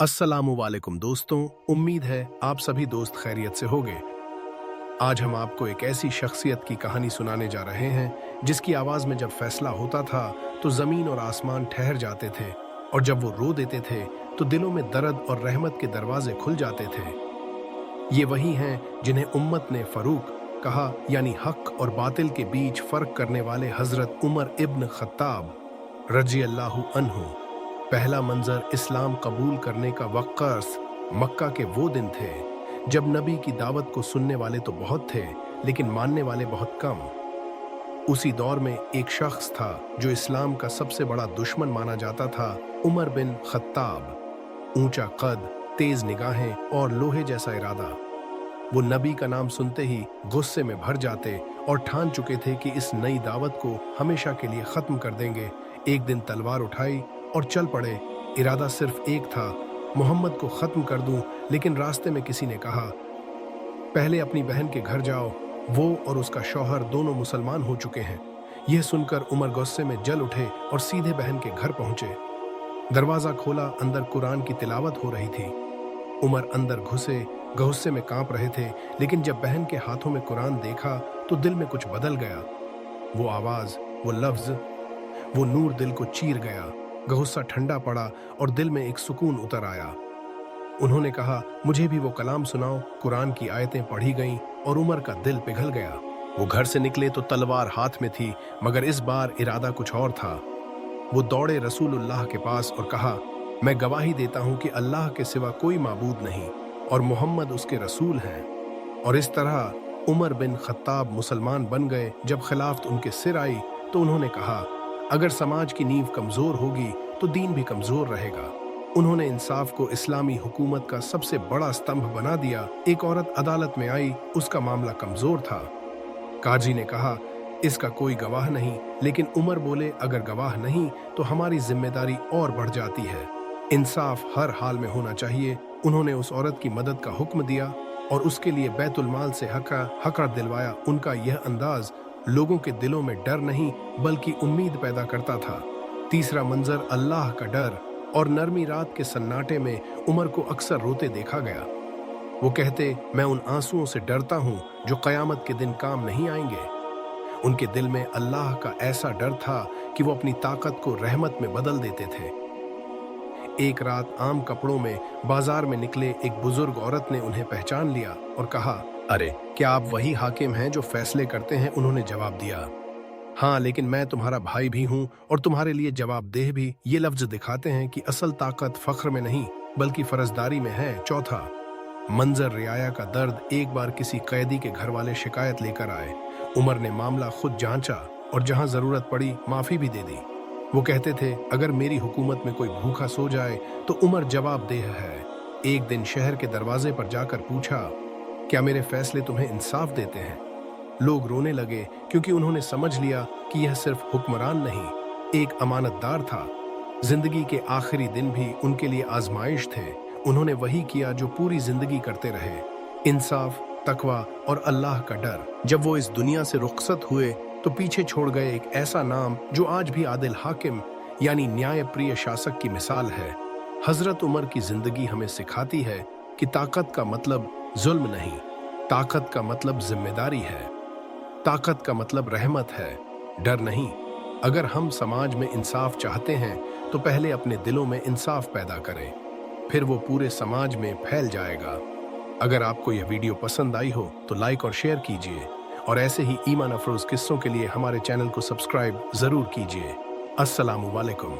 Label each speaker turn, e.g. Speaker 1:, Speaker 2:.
Speaker 1: अस्सलामु वालेकुम दोस्तों, उम्मीद है आप सभी दोस्त खैरियत से होंगे। आज हम आपको एक ऐसी शख्सियत की कहानी सुनाने जा रहे हैं जिसकी आवाज में जब फैसला होता था तो जमीन और आसमान ठहर जाते थे, और जब वो रो देते थे तो दिलों में दर्द और रहमत के दरवाजे खुल जाते थे। ये वही हैं जिन्हें उम्मत ने फरूक कहा, यानी हक और बातिल के बीच फर्क करने वाले हजरत उमर इब्न खत्ताब रजी अल्लाहु अन्हु। पहला मंजर इस्लाम कबूल करने का वक़्त मक्का के वो दिन थे जब नबी की दावत को सुनने वाले तो बहुत थे लेकिन मानने वाले बहुत कम। उसी दौर में एक शख्स था जो इस्लाम का सबसे बड़ा दुश्मन माना जाता था, उमर बिन खत्ताब। ऊंचा कद, तेज निगाहें और लोहे जैसा इरादा। वो नबी का नाम सुनते ही गुस्से में भर जाते और ठान चुके थे कि इस नई दावत को हमेशा के लिए खत्म कर देंगे। एक दिन तलवार उठाई और चल पड़े। इरादा सिर्फ एक था, मोहम्मद को खत्म कर दूं। लेकिन रास्ते में किसी ने कहा, पहले अपनी बहन के घर जाओ, वो और उसका शौहर दोनों मुसलमान हो चुके हैं। यह सुनकर उमर गुस्से में जल उठे और सीधे बहन के घर पहुंचे। दरवाजा खोला, अंदर कुरान की तिलावत हो रही थी। उमर अंदर घुसे, गुस्से में कांप रहे थे, लेकिन जब बहन के हाथों में कुरान देखा तो दिल में कुछ बदल गया। वो आवाज, वो लफ्ज, वो नूर दिल को चीर गया। गुस्सा ठंडा पड़ा और दिल में एक सुकून उतर आया। उन्होंने कहा, मुझे भी वो कलाम सुनाओ। कुरान की आयतें पढ़ी गईं और उमर का दिल पिघल गया। वो घर से निकले तो तलवार हाथ में थी, मगर इस बार इरादा कुछ और था। वो दौड़े रसूलुल्लाह के पास और कहा, मैं गवाही देता हूं कि अल्लाह के सिवा कोई माबूद नहीं और मोहम्मद उसके रसूल हैं। और इस तरह उमर बिन खत्ताब मुसलमान बन गए। जब खिलाफत उनके सिर आई तो उन्होंने कहा, अगर समाज की नींव कमजोर होगी तो दीन भी कमजोर रहेगा। उन्होंने इंसाफ को इस्लामी हुकूमत का सबसे बड़ा स्तंभ बना दिया। एक औरत अदालत में आई, उसका मामला कमजोर था। काजी ने कहा, इसका कोई गवाह नहीं। लेकिन उमर बोले, अगर गवाह नहीं तो हमारी जिम्मेदारी और बढ़ जाती है। इंसाफ हर हाल में होना चाहिए। उन्होंने उस औरत की मदद का हुक्म दिया और उसके लिए बैतुल माल से हक़ दिलवाया। उनका यह अंदाज लोगों के दिलों में डर नहीं बल्कि उम्मीद पैदा करता था। तीसरा मंजर अल्लाह का डर और नरमी। रात के सन्नाटे में उमर को अक्सर रोते देखा गया। वो कहते, मैं उन आंसुओं से डरता हूं जो कयामत के दिन काम नहीं आएंगे। उनके दिल में अल्लाह का ऐसा डर था कि वो अपनी ताकत को रहमत में बदल देते थे। एक रात आम कपड़ों में बाजार में निकले एक बुजुर्ग औरत ने उन्हें पहचान लिया और कहा, अरे क्या आप वही हाकिम हैं जो फैसले करते हैं? उन्होंने जवाब दिया, हाँ, लेकिन मैं तुम्हारा भाई भी हूँ और तुम्हारे लिए जवाबदेह भी। ये लफ्ज दिखाते हैं कि असल ताकत फख्र में नहीं बल्कि फर्जदारी में है। चौथा मंजर रियाया का दर्द। एक बार किसी कैदी के घर वाले शिकायत लेकर आए। उमर ने मामला खुद जांचा और जहां जरूरत पड़ी माफी भी दे दी। वो कहते थे, अगर मेरी हुकूमत में कोई भूखा सो जाए तो उमर जवाबदेह है। एक दिन शहर के दरवाजे पर जाकर पूछा, क्या मेरे फैसले तुम्हें इंसाफ देते हैं? लोग रोने लगे क्योंकि उन्होंने समझ लिया कि यह सिर्फ हुक्मरान नहीं, एक अमानतदार था। जिंदगी के आखिरी दिन भी उनके लिए आजमाइश थे। उन्होंने वही किया जो पूरी जिंदगी करते रहे, इंसाफ, तकवा और अल्लाह का डर। जब वो इस दुनिया से रुखसत हुए तो पीछे छोड़ गए एक ऐसा नाम जो आज भी आदिल हाकिम यानी न्याय प्रिय शासक की मिसाल है। हजरत उमर की जिंदगी हमें सिखाती है कि ताकत का मतलब जुल्म नहीं, ताकत का मतलब जिम्मेदारी है, ताकत का मतलब रहमत है, डर नहीं। अगर हम समाज में इंसाफ चाहते हैं तो पहले अपने दिलों में इंसाफ पैदा करें, फिर वो पूरे समाज में फैल जाएगा। अगर आपको यह वीडियो पसंद आई हो तो लाइक और शेयर कीजिए, और ऐसे ही ईमान अफरोज किस्सों के लिए हमारे चैनल को सब्सक्राइब जरूर कीजिए। अस्सलामु वालेकुम।